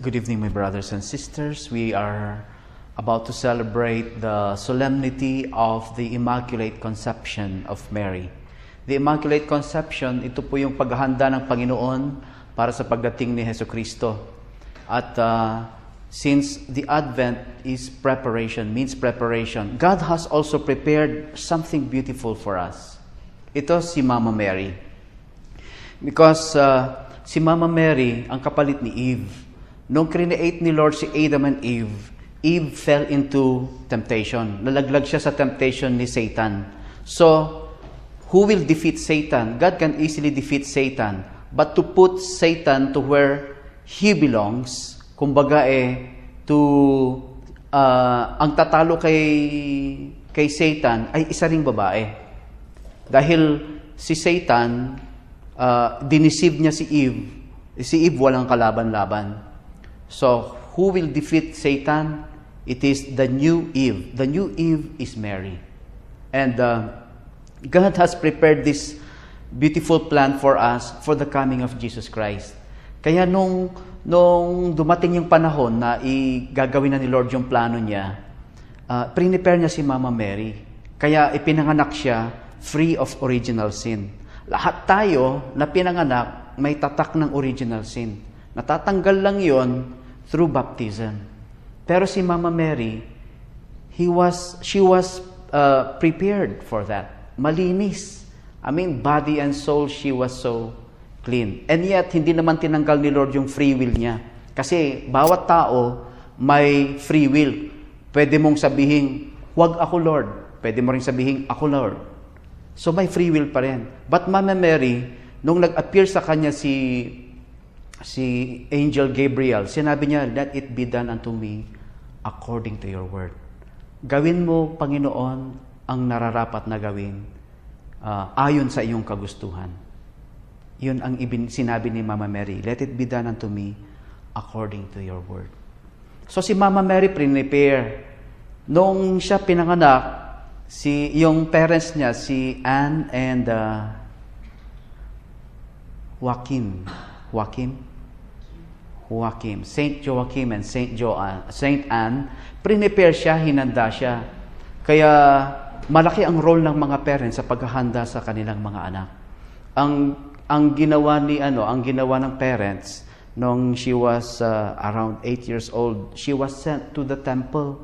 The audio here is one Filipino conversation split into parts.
Good evening, my brothers and sisters. We are about to celebrate the solemnity of the Immaculate Conception of Mary. The Immaculate Conception, ito po yung paghahanda ng Panginoon para sa pagdating ni Jesucristo. At since the Advent is preparation, means preparation, God has also prepared something beautiful for us. Ito si Mama Mary. Because si Mama Mary, ang kapalit ni Eve. Nung create ni Lord si Adam and Eve, Eve fell into temptation. Nalaglag siya sa temptation ni Satan. So, who will defeat Satan? God can easily defeat Satan. But to put Satan to where he belongs, kumbaga ang tatalo kay Satan ay isa ring babae. Dahil si Satan, diniceive niya si Eve. Si Eve walang kalaban-laban. So, who will defeat Satan? It is the new Eve. The new Eve is Mary. And God has prepared this beautiful plan for us for the coming of Jesus Christ. Kaya nung dumating yung panahon na gagawin na ni Lord yung plano niya, prepare niya si Mama Mary. Kaya ipinanganak siya free of original sin. Lahat tayo na pinanganak may tatak ng original sin. Natatanggal lang yon through baptism. Pero si Mama Mary, she was prepared for that. Malinis. I mean, body and soul, she was so clean. And yet, hindi naman tinanggal ni Lord yung free will niya. Kasi bawat tao may free will. Pwede mong sabihin, huwag ako Lord. Pwede mo rin sabihin, ako Lord. So may free will pa rin. But Mama Mary, nung nag-appear sa kanya si Angel Gabriel, sinabi niya, let it be done unto me according to your word. Gawin mo, Panginoon, ang nararapat na gawin ayon sa iyong kagustuhan. Yun ang sinabi ni Mama Mary, let it be done unto me according to your word. So si Mama Mary prepare. Nung siya pinanganak, yung parents niya, si Anne and Saint Joachim and Saint Anne, prepare siya, hinanda siya. Kaya malaki ang role ng mga parents sa paghahanda sa kanilang mga anak. Ang ginawa ng parents nung she was around 8 years old, she was sent to the temple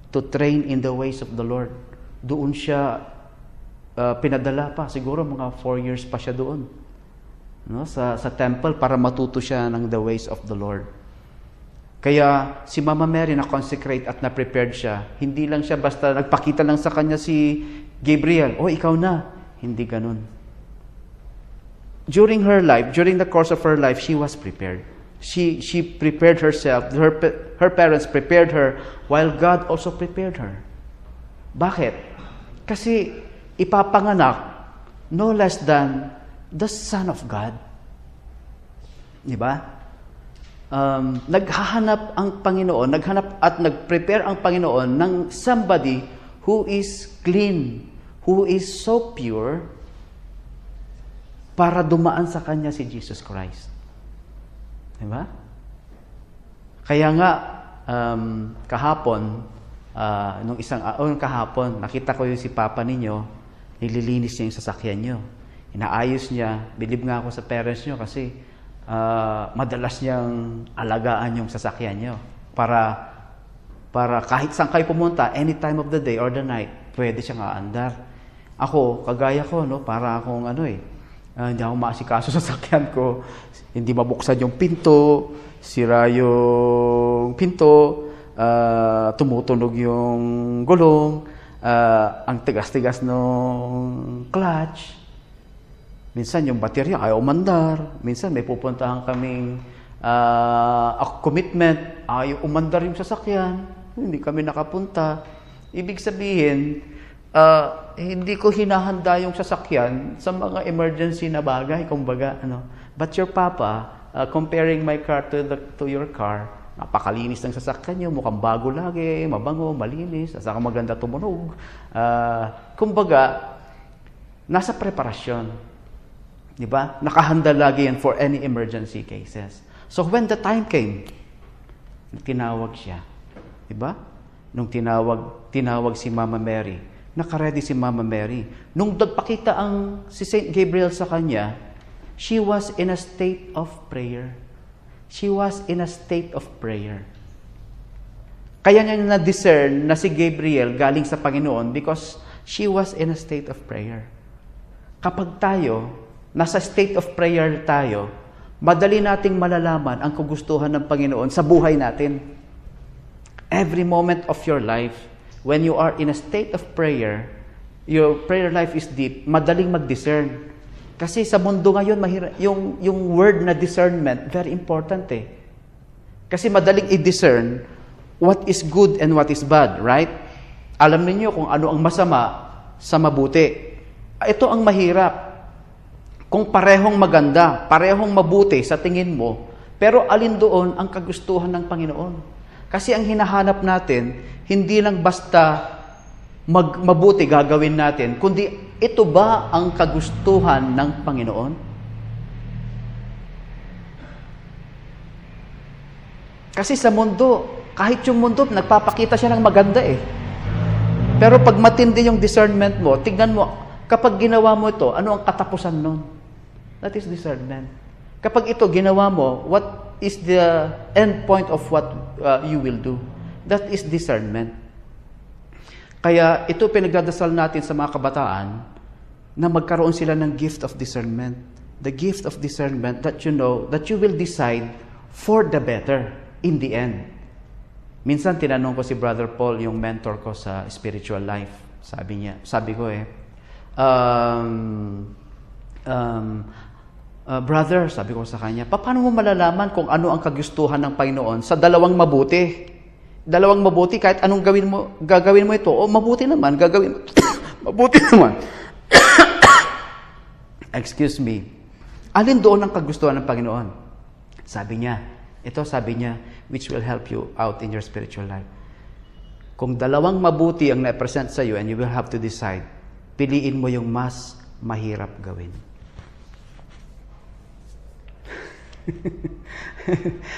to train in the ways of the Lord. Doon siya pinadala pa, siguro mga 4 years pa siya doon. No, sa temple para matuto siya ng the ways of the Lord. Kaya si Mama Mary na-consecrate at na-prepared siya. Hindi lang siya basta nagpakita lang sa kanya si Gabriel, ikaw na. Hindi ganun. During the course of her life, she was prepared. She prepared herself. Her parents prepared her while God also prepared her. Bakit? Kasi ipapanganak no less than the Son of God. Diba? Naghahanap ang Panginoon, nag-prepare ang Panginoon ng somebody who is clean, who is so pure, para dumaan sa kanya si Jesus Christ. Diba? Kaya nga, kahapon, kahapon, nakita ko yung si Papa ninyo, nililinis niya yung sasakyan niyo. Inaayos niya, bilib nga ako sa parents niyo kasi madalas niyang alagaan yung sasakyan niyo para kahit saan kayo pumunta, any time of the day or the night, pwede siyang aandar. Ako, kagaya ko, para akong hindi ako maasikaso sa sasakyan ko, hindi mabuksan yung pinto, sira yung pinto, tumutunog yung gulong, ang tigas-tigas ng clutch. Minsan yung baterya ayaw umandar. Minsan may pupuntahan kaming commitment, ayaw umandar yung sasakyan. Hindi kami nakapunta. Ibig sabihin, hindi ko hinahanda yung sasakyan sa mga emergency na bagay, kumbaga. But your Papa, comparing my car to your car, napakalinis ng sasakyan nyo, mukhang bago lagi, mabango, malinis, saka maganda tumunog. Kumbaga, nasa preparasyon. Diba? Nakahanda lagi yan for any emergency cases. So when the time came, tinawag siya. Diba? Nung tinawag si Mama Mary, naka-ready si Mama Mary. Nung nagpakita si Saint Gabriel sa kanya, she was in a state of prayer. She was in a state of prayer. Kaya niya na-discern na si Gabriel galing sa Panginoon because she was in a state of prayer. Kapag tayo, nasa state of prayer tayo, madali nating malalaman ang kagustuhan ng Panginoon sa buhay natin. Every moment of your life, when you are in a state of prayer, your prayer life is deep, madaling mag-discern. Kasi sa mundo ngayon, yung word na discernment, very important eh. Kasi madaling i-discern what is good and what is bad, right? Alam niyo kung ano ang masama sa mabuti. Ito ang mahirap. Kung parehong maganda, parehong mabuti sa tingin mo, pero alin doon ang kagustuhan ng Panginoon? Kasi ang hinahanap natin, hindi lang basta mabuti gagawin natin, kundi ito ba ang kagustuhan ng Panginoon? Kasi sa mundo, kahit yung mundo, nagpapakita siya ng maganda eh. Pero pag matindi yung discernment mo, tignan mo, kapag ginawa mo ito, ano ang katapusan nun? That is discernment. Kapag ito ginawa mo, what is the end point of what you will do? That is discernment. Kaya ito pinagdadasal natin sa mga kabataan na magkaroon sila ng gift of discernment. The gift of discernment that you know that you will decide for the better in the end. Minsan tinanong ko si Brother Paul, yung mentor ko sa spiritual life. Sabi ko brother, sabi ko sa kanya, paano mo malalaman kung ano ang kagustuhan ng Panginoon sa dalawang mabuti? Dalawang mabuti, kahit anong gagawin mo ito, mabuti naman, gagawin mabuti naman. Excuse me. Alin doon ang kagustuhan ng Panginoon? Sabi niya, which will help you out in your spiritual life. Kung dalawang mabuti ang na-present sa iyo and you will have to decide, piliin mo yung mas mahirap gawin.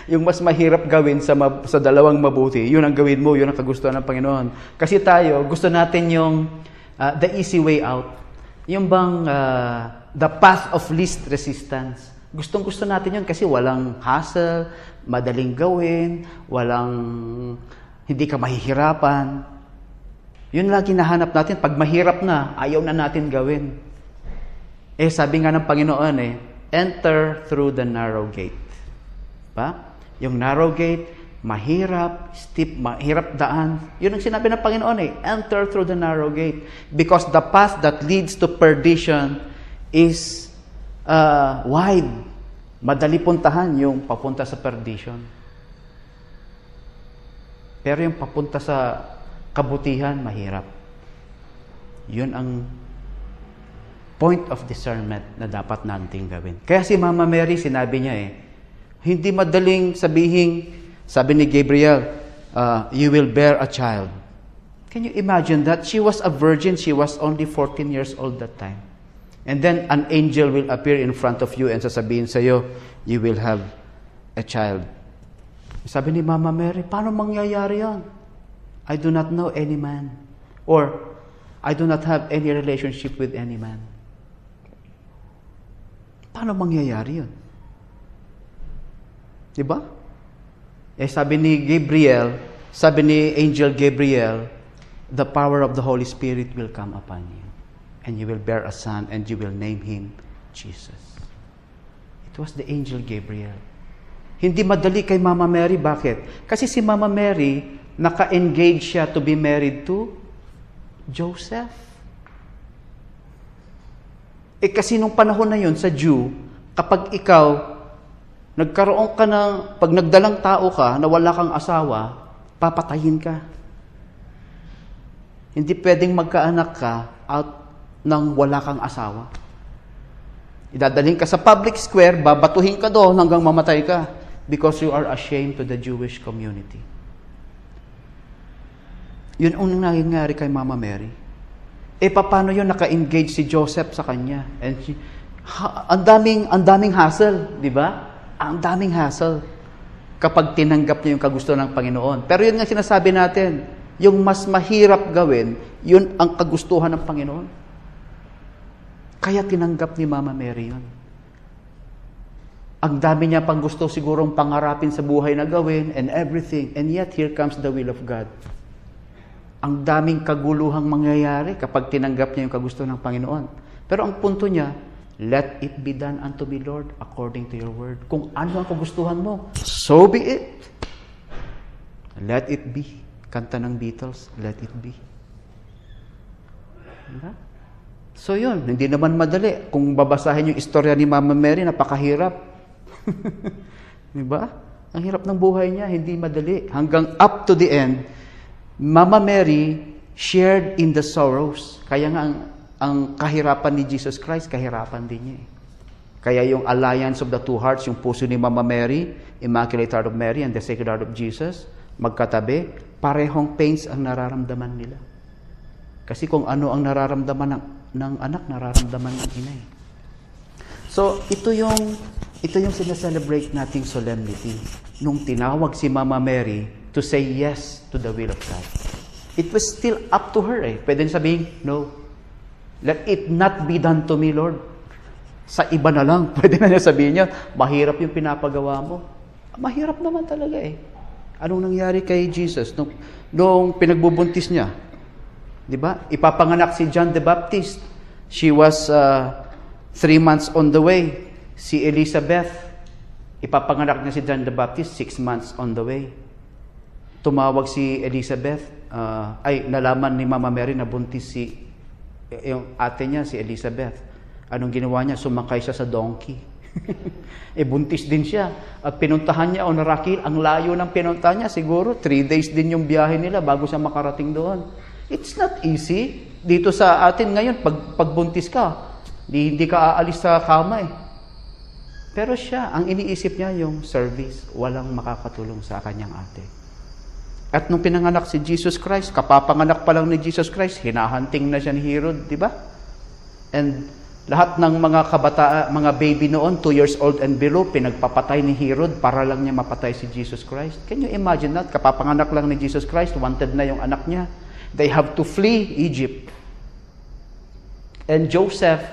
Yung mas mahirap gawin sa dalawang mabuti, yun ang gawin mo, yun ang kagustuhan ng Panginoon. Kasi tayo, gusto natin yung the easy way out. Yung bang the path of least resistance. Gustong-gusto natin yun kasi walang hassle, madaling gawin, hindi ka mahihirapan. Yun lagi nahanap natin. Pag mahirap na, ayaw na natin gawin. Sabi nga ng Panginoon enter through the narrow gate. Ba? Yung narrow gate, mahirap, steep, mahirap daan. Yun ang sinabi ng Panginoon enter through the narrow gate. Because the path that leads to perdition is wide. Madali puntahan yung papunta sa perdition. Pero yung papunta sa kabutihan, mahirap. Yun ang point of discernment na dapat nating gawin. Kaya si Mama Mary, sinabi niya hindi madaling sabi ni Gabriel, you will bear a child. Can you imagine that? She was a virgin. She was only 14 years old that time. And then an angel will appear in front of you and sasabihin sa'yo, you will have a child. Sabi ni Mama Mary, paano mangyayari yan? I do not know any man. Or, I do not have any relationship with any man. Paano mangyayari yun? Diba? Sabi ni Angel Gabriel, the power of the Holy Spirit will come upon you. And you will bear a son, and you will name him Jesus. It was the Angel Gabriel. Hindi madali kay Mama Mary. Bakit? Kasi si Mama Mary, naka-engage siya to be married to Joseph. Kasi nung panahon na yun, sa Jew, kapag ikaw, pag nagdalang tao ka, na wala kang asawa, papatayin ka. Hindi pwedeng magkaanak ka out ng wala kang asawa. Idadalhin ka sa public square, babatuhin ka doon hanggang mamatay ka because you are ashamed to the Jewish community. Yun ang nangyayari kay Mama Mary. Paano yun naka-engage si Joseph sa kanya? And ang daming hassle, di ba? Ang daming hassle. kapag tinanggap niya yung kagustuhan ng Panginoon. Pero yun nga sinasabi natin, yung mas mahirap gawin, yun ang kagustuhan ng Panginoon. Kaya tinanggap ni Mama Mary yun. Ang dami niya pang gusto sigurong pangarapin sa buhay na gawin and everything. And yet, here comes the will of God. Ang daming kaguluhang mangyayari kapag tinanggap niya yung kagustuhan ng Panginoon. Pero ang punto niya, let it be done unto me, Lord, according to your word. Kung ano ang kagustuhan mo, so be it. Let it be. Kanta ng Beatles, let it be. Diba? So yun, hindi naman madali. Kung babasahin yung istorya ni Mama Mary, napakahirap. Diba? Ang hirap ng buhay niya, hindi madali. Hanggang up to the end, Mama Mary shared in the sorrows. Kaya nga ang kahirapan ni Jesus Christ, kahirapan din niya. Kaya yung alliance of the two hearts, yung puso ni Mama Mary, Immaculate Heart of Mary and the Sacred Heart of Jesus, magkatabi, parehong pains ang nararamdaman nila. Kasi kung ano ang nararamdaman ng anak, nararamdaman ng ina. So, ito yung sinaselebrate nating solemnity. Nung tinawag si Mama Mary to say yes to the will of God. It was still up to her eh. Pwede sabihin, no. Let it not be done to me, Lord. Sa iba na lang. Pwede na niya sabihin niya, mahirap yung pinapagawa mo. Mahirap naman talaga eh. Anong nangyari kay Jesus nung pinagbubuntis niya? Diba? Ipapanganak si John the Baptist. She was 3 months on the way. Si Elizabeth, ipapanganak niya si John the Baptist 6 months on the way. Tumawag si Elizabeth, nalaman ni Mama Mary na buntis yung ate niya, si Elizabeth. Anong ginawa niya? Sumakay siya sa donkey. Buntis din siya. At pinuntahan niya, Narakil, ang layo ng pinuntahan niya, siguro 3 days din yung biyahe nila bago siya makarating doon. It's not easy. Dito sa atin ngayon, pag buntis ka, hindi ka aalis sa kama eh. Pero siya, ang iniisip niya yung service, walang makakatulong sa kanyang ate. At nung pinanganak si Jesus Christ, kapapanganak pa lang ni Jesus Christ, hinahunting na siya ni Herod, di ba? And lahat ng mga mga baby noon, 2 years old and below, pinagpapatay ni Herod para lang niya mapatay si Jesus Christ. Can you imagine that? Kapapanganak lang ni Jesus Christ, wanted na yung anak niya. They have to flee Egypt. And Joseph,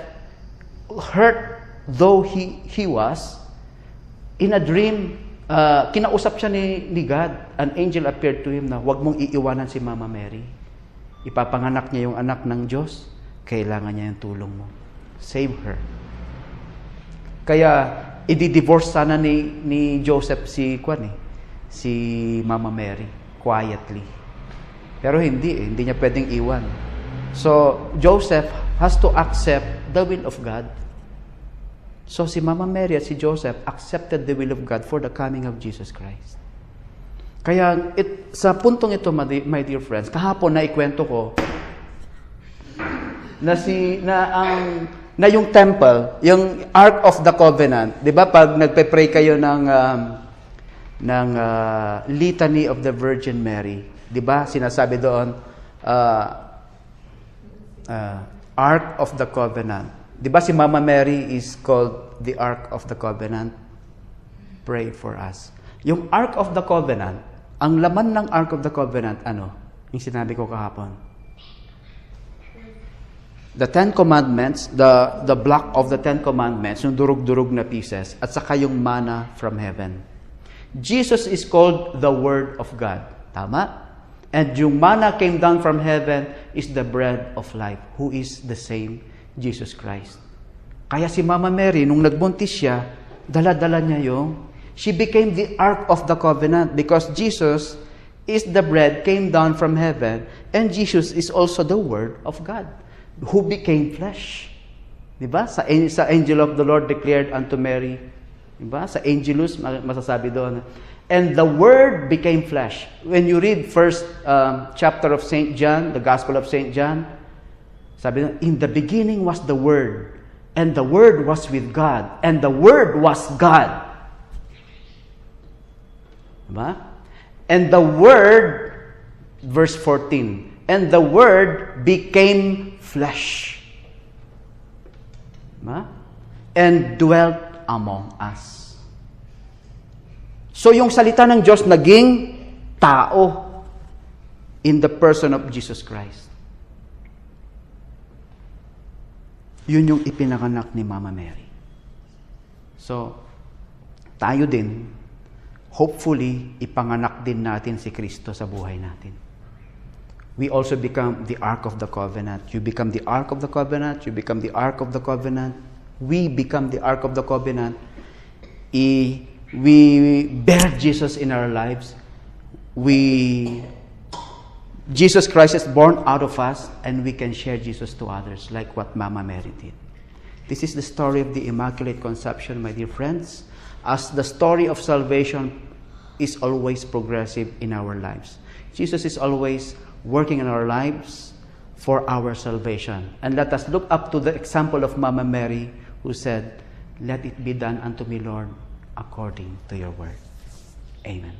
hurt though he was, in a dream, kinausap siya ni God. An angel appeared to him na, huwag mong iiwanan si Mama Mary. Ipapanganak niya yung anak ng Diyos. Kailangan niya yung tulong mo. Save her. Kaya, i-divorce sana ni Joseph si Mama Mary, quietly. Pero hindi niya pwedeng iwan. So, Joseph has to accept the will of God. So, si Mama Mary at si Joseph accepted the will of God for the coming of Jesus Christ. Kaya, sa puntong ito, my dear friends, kahapon na ikwento ko, na yung temple, yung Ark of the Covenant, di ba pag nagpe-pray kayo ng Litany of the Virgin Mary, di ba sinasabi doon, Ark of the Covenant. Di ba si Mama Mary is called the Ark of the Covenant? Pray for us. Yung Ark of the Covenant, ang laman ng Ark of the Covenant, yung sinabi ko kahapon? The 10 Commandments, the block of the 10 Commandments, yung durug-durug na pieces, at saka yung manna from heaven. Jesus is called the Word of God. Tama? And yung manna came down from heaven is the bread of life, who is the same Jesus Christ. Kaya si Mama Mary, nung nagbuntis siya, dala-dala niya she became the Ark of the Covenant because Jesus is the bread, came down from heaven, and Jesus is also the Word of God, who became flesh. Diba? Sa angel of the Lord declared unto Mary, diba? Sa Angelus, masasabi doon, and the Word became flesh. When you read first chapter of St. John, the Gospel of St. John, sabi doon, in the beginning was the Word, and the Word was with God, and the Word was God. Diba? And the Word, verse 14, and the Word became flesh. Diba? And dwelt among us. So yung salita ng Diyos naging tao in the person of Jesus Christ. Yun yung ipinanganak ni Mama Mary. So, tayo din, hopefully, ipanganak din natin si Kristo sa buhay natin. We also become the Ark of the Covenant. You become the Ark of the Covenant. You become the Ark of the Covenant. We become the Ark of the Covenant. We bear Jesus in our lives. Jesus Christ is born out of us, and we can share Jesus to others, like what Mama Mary did. This is the story of the Immaculate Conception, my dear friends, as the story of salvation is always progressive in our lives. Jesus is always working in our lives for our salvation. And let us look up to the example of Mama Mary, who said, "Let it be done unto me, Lord, according to your word." Amen.